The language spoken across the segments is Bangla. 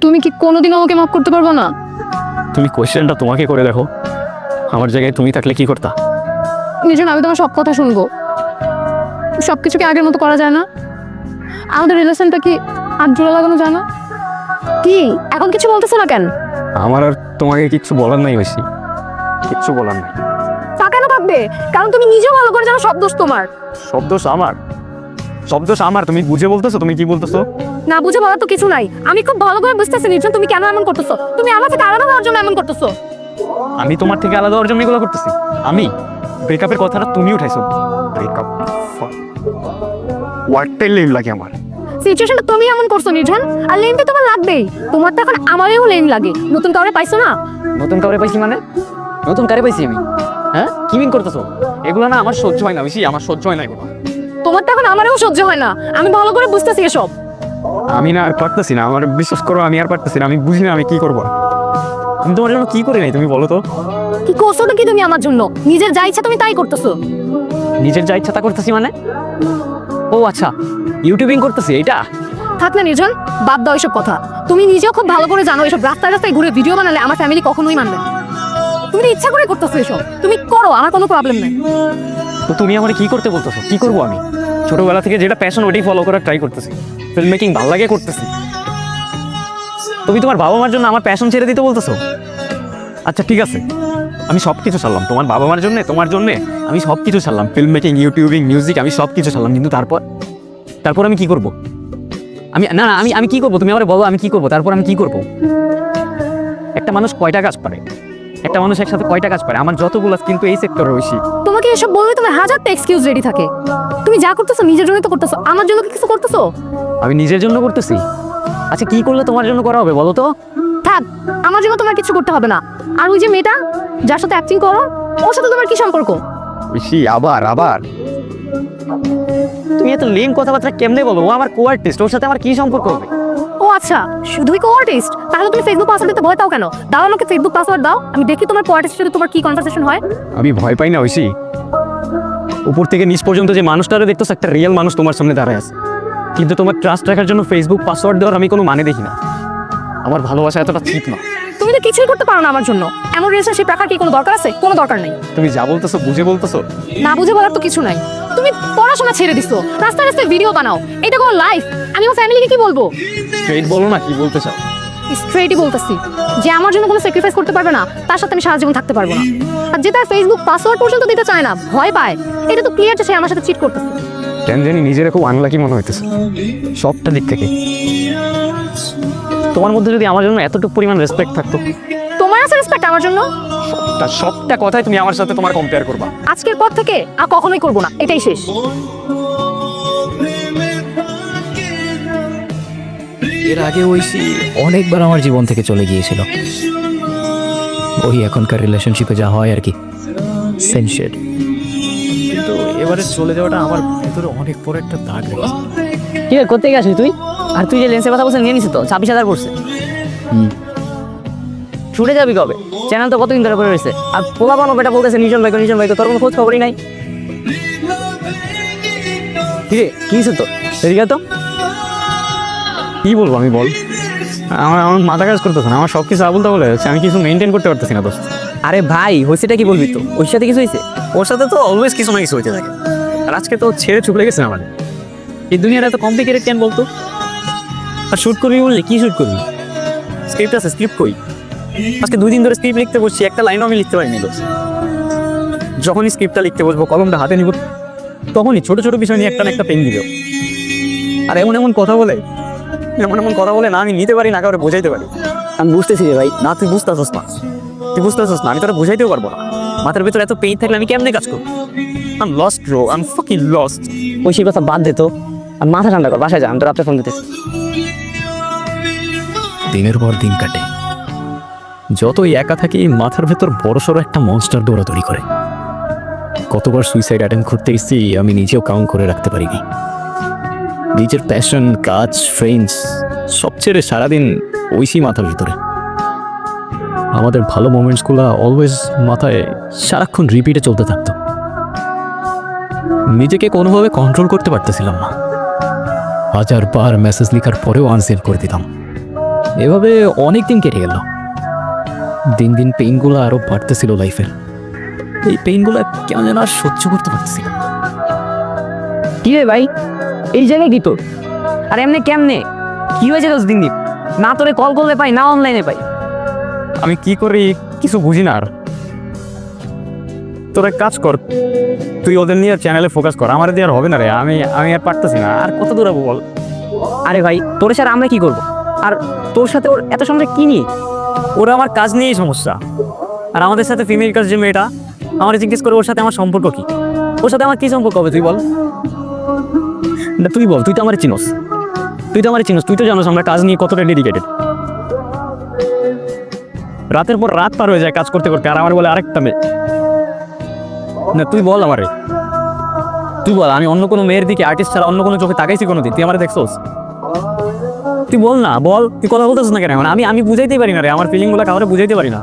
তুমি কি কোনোদিন আমাকে মাফ করতে পারবে না? তুমি কোয়েশ্চেনটা তোমাকে করে দেখো, আমার জায়গায় তুমি থাকলে কি করতা? নির্জন, আমি তোমার সব কথা শুনবো। সব কিছু কি আগের মতো করা যায় না? আমাদের রিলেশনটা কি আর জোড়া লাগানো যায় না? কি এখন কিছু বলতেছো না কেন? আমার আর তোমাকে কিচ্ছু বলার নাই বেশি, কিচ্ছু বলার নাই। তা কেন ভাববে? কারণ তুমি নিজেও ভালো করে জানো সব দোষ তোমার। সব দোষ আমার? সব দোষ আমার? তুমি বুঝে বলতেছো? তুমি কি বলতেছো? না বুঝে বলার তো কিছু নাই। আমি খুব ভালো করে বুঝতেছি নির্জন তুমি কেন এমন করতেছো। তুমি আমার থেকে আলাদা হওয়ার জন্য এমন করতেছো। আমি তোমার থেকে আলাদা হওয়ার জন্য এগুলো করতেছি? আমি ব্রেকআপের কথাটা তুমি উঠাইছো। ব্রেকআপ ওয়ার্ডটাই লেম লাগে আমার। সিচুয়েশনটা তুমি এমন করছো নির্জন, আর লেন তো তোমার লাগবেই। তোমার তো এখন আমারও লেন লাগে। নতুন কাউরে পাইছো না? নতুন কাউরে পাইছি মানে? নতুন কারে পাইছি আমি? হ্যাঁ, কি মিন করতেছো? এগুলো না আমার সহ্য হয় না বেশি, আমার সহ্য হয় না এগুলো। তোমার তো এখন আমারও সহ্য হয় না। আমি ভালো করে বুঝতেছি এসব। আমি না আর পারতেছি না, আমার বিশ্বাস করো আমি আর পারতেছি না। আমি বুঝি না আমি কি করবো। আমি তোমার জন্য কি করি নাই তুমি বলো তো? কি করছোটা কি তুমি আমার জন্য? নিজের যা ইচ্ছা তুমি তাই করতেছো। নিজের যা ইচ্ছা তা করতেছি মানে? ও আচ্ছা, ইউটিউবিং করতেছি এটা? থাক না নির্জন, বাদ দাও এসব কথা। তুমি নিজেও খুব ভালো করে জানো এসব রাস্তায় রাস্তায় ঘুরে ভিডিও বানালে আমার ফ্যামিলি কখনোই মানবে না। তুমি তো ইচ্ছা করে করতেছো এসব। তুমি করো, আমার কোনো প্রবলেম নাই। তো তুমি আমার কি করতে বলতেছো? কি করবো আমি? ছোটবেলা থেকে যেটা প্যাশন ওটাই ফলো করার ট্রাই করতেছি। ফিল্ম মেকিং ভালো লাগে করতেছি। তুমি তোমার বাবা মার জন্য আমার প্যাশন ছেড়ে দিতে বলতেছো? আচ্ছা ঠিক আছে, আমি সব কিছু ছাড়লাম তোমার বাবা মার জন্য, তোমার জন্য আমি সব কিছু ছাড়লাম। ফিল্ম মেকিং, ইউটিউবিং, মিউজিক, আমি সব কিছু ছাড়লাম। কিন্তু তারপর আমি কি করব? আমি কি করব? তুমি আমার বলো আমি কি করব? তারপর আমি কি করব? একটা মানুষ কয়টা কাজ পারে? একটা মানুষ একসাথে কয়টা কাজ পারে? আমার যতগুলো কিন্তু এই সেক্টরে রয়েছি। তোমাকে এসব বললে তোমার হাজারটা এক্সকিউজ রেডি থাকে। তুমি যা করতেছো নিজের জন্যই তো করতেছো, আমার জন্য কি কিছু করতেছো? আমি নিজের জন্য করতেছি। আচ্ছা কি করলে তোমার জন্য করা হবে বলো তো? থাক, আমার জন্য তোমার কিছু করতে হবে না। আর ওই যে মেয়েটা যার সাথে অ্যাক্টিং করো, ওর সাথে তোমার কি সম্পর্ক? ঐশী আবার তুমি এত লেম কথাবার্তা কেমনে বলো? ও আমার কো-আর্টিস্ট, ওর সাথে আমার কি সম্পর্ক হবে? ও আচ্ছা, শুধুই কো-আর্টিস্ট? তাহলে তুমি ফেসবুক পাসওয়ার্ড দিতে ভয় পাও কেন? দাও আমাকে ফেসবুক পাসওয়ার্ড দাও, আমি দেখি তোমার কো-আর্টিস্টের সাথে তোমার কি কনভারসেশন হয়। আমি ভয় পাই না ঐশী। উপর থেকে নিচ পর্যন্ত যে মানুষটারে দেখতেছো, একটা রিয়েল মানুষ তোমার সামনে দাঁড়ায় আছে। কিন্তু তোমার ট্রাস্ট রাখার জন্য ফেসবুক পাসওয়ার্ড দেওয়ার আমি কোনো মানে দেখি না। আমার ভালোবাসা এতটা ঠিক না। তুমি তো কিছুই করতে পারো না আমার জন্য। এমন রিলেশনশিপ রাখার কি কোনো দরকার আছে? কোনো দরকার নেই। তুমি যা বলতেছো বুঝে বলতেছো? না বুঝে বলার তো কিছু নাই। তুমি পড়াশোনা ছেড়ে দিছো, রাস্তায় রাস্তায় ভিডিও বানাও। এটা কোনো লাইফ? আমি আমার ফ্যামিলিকে কি বলবো? স্ট্রেট বলো না, কি বলতে চাও? স্ট্রেটই বলতেছি যে আমার জন্য কোনো স্যাক্রিফাইস করতে পারবে না, তার সাথে আমি সারা জীবন থাকতে পারবো না। আর যে তার ফেসবুক পাসওয়ার্ড পর্যন্ত দিতে চায় না, ভয় পায়, এটা তো ক্লিয়ার যে সে আমার সাথে চিট করতেছে। কেন জানি নিজের খুব আনলাকি মনে হইতেছে সবটা দিক থেকে। তোমার মধ্যে যদি আমার জন্য এতটুকু পরিমাণ রেসপেক্ট থাকতো। তোমার আছে রেসপেক্ট আমার জন্য? সবটা কথাই তুমি আমার সাথে তোমার কম্পেয়ার করবা। আজকের পর থেকে আর কখনোই করবো না, এটাই শেষ। এর আগে ঐশী অনেকবার আমার জীবন থেকে চলে গিয়েছিল। ওই এখনকার রিলেশনশিপে যা হয় আর কি, সেম শেড। কিন্তু এবারে চলে যাওয়াটা আমার ভেতরে অনেক বড় একটা দাগ রেখেছে। কি রে, কোথেকে আসলি তুই? আর তুই যে লেন্সের কথা বলছিস নিয়ে নিছিস তো 26,000 পড়ছে। ছুটে যাবি কবে? চ্যানেল তো কতদিন ধরে করে রয়েছে। আর পোলা বানো বেটা বলতেছে নিজন ভাই, তোর কোনো খোঁজ খবরই নাই। কি রে, কি হয়েছে তোর? এদিকে তো। কি বলবো আমি বল? আমার মাথা কাজ করতেছে না, আমার সব কিছু আবুল তাবুল হয়ে যাচ্ছে। আমি কিছু মেনটেন করতে পারতেছি না দোস্ত। আরে ভাই হয়েছেটা কি বলবি তো? ওর সাথে কিছু হয়েছে? ওর সাথে তো অলওয়েজ কিছু না কিছু হইতে থাকে। আর আজকে তো ছেড়ে চুপড়ে গেছে আমাদের। এই দুনিয়াটা এত কমপ্লিকেটেড কেন বলতো? আর শুট করবি বললি কি শুট করবি? স্ক্রিপ্ট আছে, স্ক্রিপ্ট কই? আজকে 2 দিন ধরে স্ক্রিপ্ট লিখতে বসছি, একটা লাইনও আমি লিখতে পারিনি দোস্ত। যখনই স্ক্রিপ্টটা লিখতে বসবো, কলমটা হাতে নিব, তখনই ছোট ছোট বিষয় নিয়ে একটা না একটা পেন দিবে। আর এমন কথা বলে না আমি নিতে পারি না, কাউরে বোঝাইতে পারি। আমি বুঝতেছি রে ভাই। না তুই বুঝতেছস না, আমি তোরা বুঝাইতেও পারবো না। মাথার ভেতরে এত পেইন থাকলে আমি কেমনে কাজ করবো? I am lost bro, I am fucking lost. ওই সেই কথা বাদ দে তো, আর মাথা ঠান্ডা কর, বাসায় যা, আমি তো রাত্রে ফোন দিতেছি। দিনের পর দিন কাটে, যতই একা থাকি মাথার ভেতর বড়সড় একটা মনস্টার দৌড়াদৌড়ি করে। কতবার সুইসাইড অ্যাটেম্প করতে এসেছি আমি নিজেও কাউন্ট করে রাখতে পারিনি। নিজের প্যাশন, কাজ, ফ্রেন্ডস সব ছেড়ে সারাদিন ঐশী মাথার ভিতরে। আমাদের ভালো মোমেন্টসগুলো অলওয়েজ মাথায় সারাক্ষণ রিপিটে চলতে থাকতো। নিজেকে কোনোভাবে কন্ট্রোল করতে পারতেছিলাম না। 1000 বার মেসেজ লেখার পরেও আনসেন্ড করে দিতাম। এভাবে অনেক দিন কেটে গেল। দিন দিন পেইনগুলো আরো বাড়তেছিল লাইফের। এই পেইনগুলো কেমন যেন আর সহ্য করতে পারতেছিল না। কি রে ভাই, এই জায়গায় কি তোর? আর এমনি কেমনে কি হয়েছে দোষ দিন দিন? না তোরে কল করলে পাই, না অনলাইনে পাই। আমি কি করি কিছু বুঝি না আর। তোর এক কাজ কর, তুই ওদের নিয়ে চ্যানেলে ফোকাস কর, আমার দিয়ে আর হবে না রে। আমি আর পারতেছি না, আর কত দূরাবো বল। আরে ভাই, তোর সাথে আমরা কি করবো? আর তোর সাথে ওর এত সমস্যা কি নিয়ে? ওরা আমার কাজ নিয়েই সমস্যা। আর আমাদের সাথে ফিমেল কাজ যে মেয়েটা আমার জিজ্ঞেস করে ওর সাথে আমার সম্পর্ক কি? ওর সাথে আমার কি সম্পর্ক হবে তুই বল না, তুই বল। তুই তো আমার চিনোস, তুই তো জানোস আমরা কাজ নিয়ে কতটা ডেডিকেটেড। রাতের পর রাত পার হয়ে যায় কাজ করতে করতে, আর আমার বলে আরেকটা মেয়ে। না তুই বল আমারে, তুই বল আমি অন্য কোনো মেয়ের দিকে আর্টিস্ট ছাড়া অন্য কোনো চোখে তাকাইছি কোনোদিন? তুই আমার দেখছোস? তুই বল না, বল। তুই কথা বলতেছিস না কেন? আমি বুঝাইতেই পারি না রে, আমার ফিলিংগুলো কাউরে বুঝাইতে পারি না।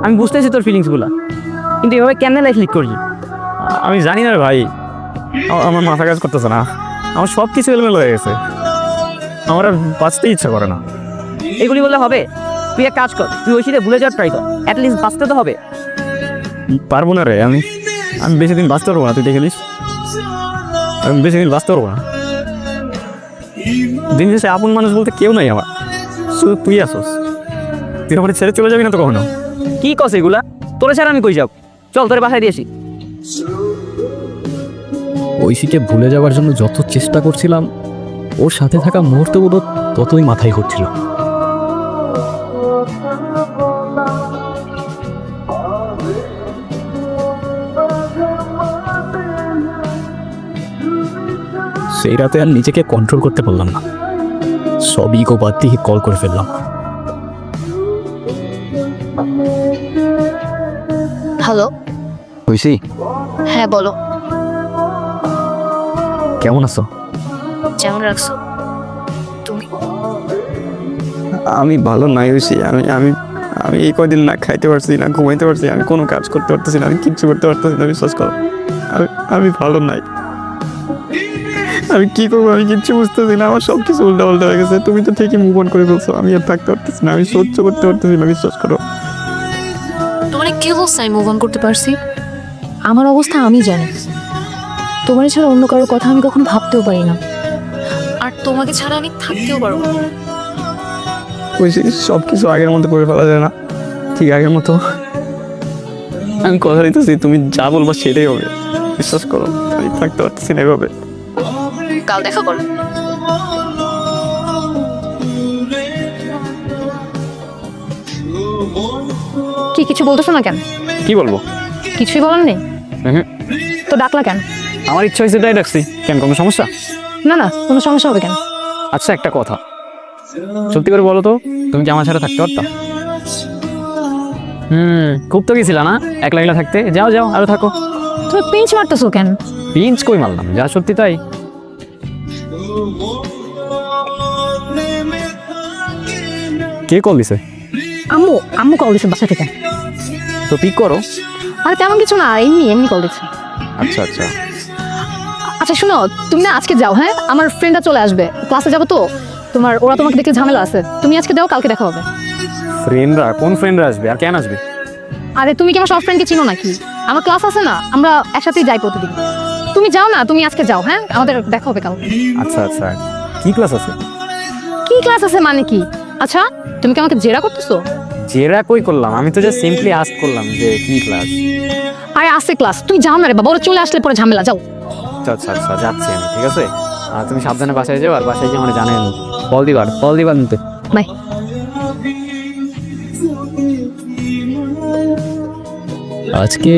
আমি বুঝতেছি তোর ফিলিংসগুলো, কিন্তু এভাবে কেমনে লাইফ লিড করবি? আমি জানি না রে ভাই। আমার মাথা কাজ করতেছে না, আমার সব কিছু এলোমেলো হয়ে গেছে, আমার আর বাঁচতেই ইচ্ছা করে না। এগুলি বললে হবে? তুই এক কাজ কর, তুই ওই সাথে ভুলে যাওয়ার ট্রাই কর, অ্যাটলিস্ট বাঁচতে তো হবে। পারবো না রে, আমি বেশি দিন বাঁচতে পারবো না। তুই দেখে নিস, আমি বেশি দিন বাঁচতে পারবো না। দিন শেষে আপন মানুষ বলতে কেউ নাই আমার, শুধু তুই আসোস। তুই আমার ছেড়ে চলে যাবি না তো কখনো? কি কস এগুলা? তোরে ছাড়া আমি কই যাব? চল তোরে বাসায় দিয়ে আসি। ঐশীকে ভুলে যাওয়ার জন্য যত চেষ্টা করছিলাম, ওর সাথে থাকা মুহূর্তগুলো ততই মাথায় ঘুরছিল। সেই রাতে আর নিজেকে কন্ট্রোল করতে পারলাম না, সব ইগো বাদ দিয়ে কল করে ফেললাম। হ্যালো, ঐশী, হ্যাঁ বলো। কেমন আছো? যেমন রাখছো তুমি? আমি ভালো নাই ঐশী। আমি এই কয়দিন না খাইতে পারছি, না ঘুমাইতে পারছি, আমি কোনো কাজ করতে পারতেছি না, আমি কিচ্ছু করতে পারতেছি না। বিশ্বাস করো, আমি ভালো নাই। আমি কি করবো আমি কিচ্ছু বুঝতেছি না, আমার সব কিছু উল্টা উল্টা হয়ে গেছে। তুমি তো ঠিকই মুভ অন করে ফেলছো, আমি আর থাকতে পারতেছি না, আমি সহ্য করতে পারতেছি না। বিশ্বাস করো। তোমার কি অবস্থা আমি মুভ অন করতে পারছি? আমার অবস্থা আমি জানি। তোমার ছাড়া অন্য কারোর কথা আমি কখনো ভাবতেও পারি না, আর তোমাকে ছাড়া আমি থাকতেও পারবো না। ঐশী, সব কিছু আগের মতো করে ফেলা যায় না, ঠিক আগের মতো। আমি কথা দিতেছি, তুমি যা বলবো সেটাই হবে। বিশ্বাস করো, আমি থাকতে পারতেছি না এভাবে। কাল দেখা করো। কি কিছু বলতেছো না কেন? কি বলবো? কিছুই বলার নেই তো ডাকলা কেন? আমার ইচ্ছা হয়েছে তাই ডাকছি। কেন, কোনো সমস্যা? না না, কোনো সমস্যা হবে কেন? আচ্ছা একটা কথা, সত্যি করে বলো তো, তুমি কি আমার সাথে থাকতে পারতা? খুব তো গেছিলা না একলা একলা থাকতে? যাও যাও, আরো থাকো। তুমি পিঞ্চ মারতেছো কেন? পিঞ্চ কই মারলাম, যা সত্যি তাই। কে কল দিছে? আম্মু আম্মু কল দিছে বাসা থেকে। তো পিক করো। আর তেমন কিছু না, এমনি এমনি কল দিচ্ছে। আচ্ছা আচ্ছা। আচ্ছা শোনো, তুমি না আজকে যাও, হ্যাঁ? আমার ফ্রেন্ডরা চলে আসবে, ক্লাসে যাবো তো। ওরা তোমাকে দেখলে ঝামেলা আছে। তুমি আজকে যাও, কালকে দেখা হবে। ফ্রেন্ডরা? কোন ফ্রেন্ডরা আসবে আর কেন আসবে? আরে তুমি কি আমার সব ফ্রেন্ডকে চিনো নাকি? আমার ক্লাস আছে না, আমরা একসাথেই যাই প্রতিদিন। তুমি যাও না, তুমি আজকে যাও, হ্যাঁ? আমাদের দেখা হবে কাল। আচ্ছা আচ্ছা, কি ক্লাস আছে? কি ক্লাস আছে মানে কি? আচ্ছা তুমি কি আমাকে জেরা করতেছো? জেরা কই করলাম, আমি তো জাস্ট সিম্পলি আস্ক করলাম যে কি ক্লাস। আরে আছে ক্লাস, তুমি যাও না রে বাবা, ওরা চলে আসলে পরে ঝামেলা। যাও। আচ্ছা আচ্ছা আচ্ছা, যাচ্ছি আমি, ঠিক আছে। আর তুমি সাবধানে বাসায় যাও, আর বাসায় গিয়ে মানে জানেন কল দিবার নিতে। বাই। আজকে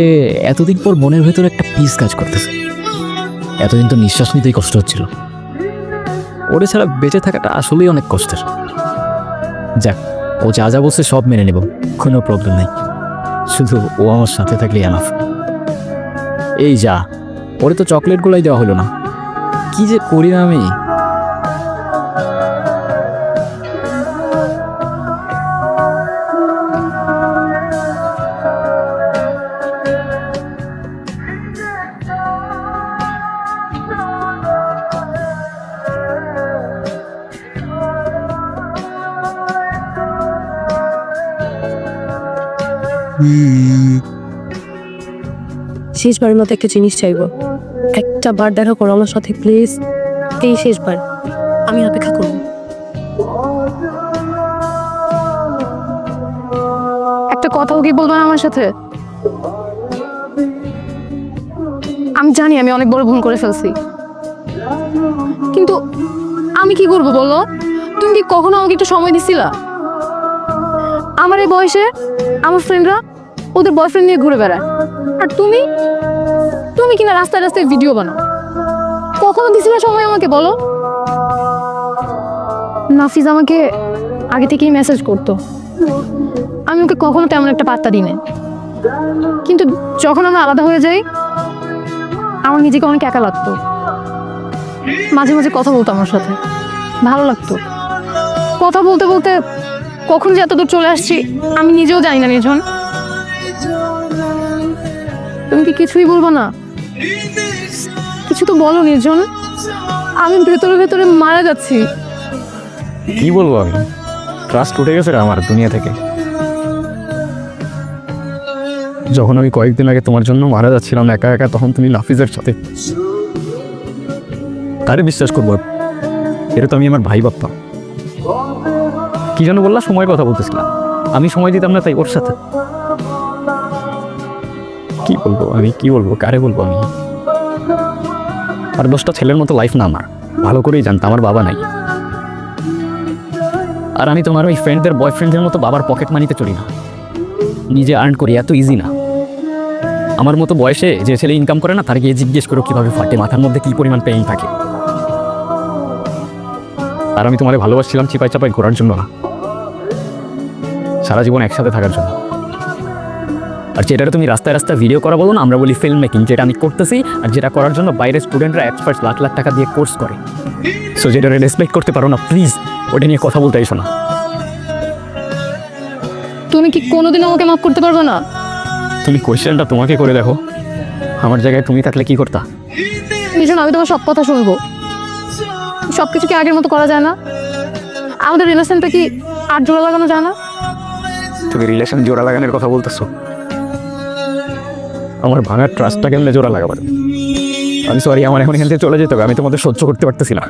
এতদিন পর মনের ভেতর একটা পিস কাজ করতেছে। এতদিন তো নিঃশ্বাস নিতেই কষ্ট হচ্ছিল, ওরে ছাড়া বেঁচে থাকাটা আসলেই অনেক কষ্টের। যাক, ও যা যা বলছে সব মেনে নেব, কোনো প্রবলেম নেই। শুধু ও আমার সাথে থাকলে এনাফ। এই যা, ওরে তো চকলেটগুলাই দেওয়া হলো না, কি যে করি না আমি। শেষবারের মতো একটা জিনিস চাইবো, একটা বার দেখা করো আমার সাথে প্লিজ, এই শেষবার, আমি অপেক্ষা করবো। একটা কথাও কি বলবো না আমার সাথে? আমি জানি আমি অনেক বড় ভুল করে ফেলছি, কিন্তু আমি কি করবো বলো? তুমি কি কখনো আমাকে একটু সময় দিছিলা? আমার এই বয়সে আমার ফ্রেন্ডরা ওদের বয়ফ্রেন্ড নিয়ে ঘুরে বেড়ায়, আর তুমি তুমি কিনা রাস্তায় রাস্তায় ভিডিও বানাও। কখনো দিছিলা সময় আমাকে বলো? নাফিজ আমাকে আগে থেকেই মেসেজ করতো, আমি ওকে কখনো তেমন একটা পাত্তা দিই না, কিন্তু যখন আমরা আলাদা হয়ে যাই আমার নিজেকে অনেক একা লাগতো। মাঝে মাঝে কথা বলতো আমার সাথে, ভালো লাগতো। কথা বলতে বলতে কখন যে এতদূর চলে আসছি আমি নিজেও জানি না। নির্জন, তুমি কি কিছুই বলবো না? কিছু তো বলো নির্জন, আমি ভেতরে ভেতরে মারা যাচ্ছি। কি বলবো আমি? ট্রাস্ট উঠে গেছে রে আমার দুনিয়া থেকে। যখন আমি কয়েকদিন আগে তোমার জন্য মারা যাচ্ছিলাম একা একা, তখন তুমি নাফিজের সাথে, তারে বিশ্বাস করবো? এটা তো আমি আমার ভাই ভাবতাম। কি যেন বললা? সময়ের কথা বলতেছিলাম, আমি সময় দিতাম না তাই ওর সাথে। কি বলবো আমি, কি বলবো, কারে বলবো আমি? আর 10টা ছেলের মতো লাইফ না আমার, ভালো করেই জানতাম আমার বাবা নাই। আর আমি তোমার ওই ফ্রেন্ডদের বয়ফ্রেন্ডের মতো বাবার পকেট মানিতে চলি না, নিজে আর্ন করি, এত ইজি না। আমার মতো বয়সে যে ছেলে ইনকাম করে না, তার গিয়ে জিজ্ঞেস করো কীভাবে ফাটে, মাথার মধ্যে কী পরিমাণ পেইন থাকে। আর আমি তোমারে ভালোবাসছিলাম চিপাই চাপাই ঘোরার জন্য না, সারা জীবন একসাথে থাকার জন্য। আর যেটা তুমি রাস্তায় রাস্তায় ভিডিও করা বলো না, আমরা বলি ফিল্ম মেকিং, যেটা আমি করতেছি, আর যেটা করার জন্য বাইরের স্টুডেন্টরা এক্সপার্টস লাখ লাখ টাকা দিয়ে কোর্স করে। সো যেটা রেসপেক্ট করতে পারো না, প্লিজ ওটা নিয়ে কথা বলতে এসো না। তুমি কি কোনোদিন আমাকে মাফ করতে পারবে না? তুমি কোয়েশ্চেনটা তোমাকে করে দেখো, আমার জায়গায় তুমি থাকলে কি করতা? নির্জন, আমি তোমার সব কথা শুনবো। সব কিছু কি আগের মতো করা যায় না? আমাদের রিলেশনটা কি আর জোড়া লাগানো যায় না? তুমি রিলেশন জোড়া লাগানোর কথা বলতেছো? আমার ভাঙার ট্রাস্টটা কেমনে জোড়া লাগাবার? আমি সরি, আমার এখন এখান থেকে চলে যেতে হবে, আমি তোমাদের সহ্য করতে পারতেছি না।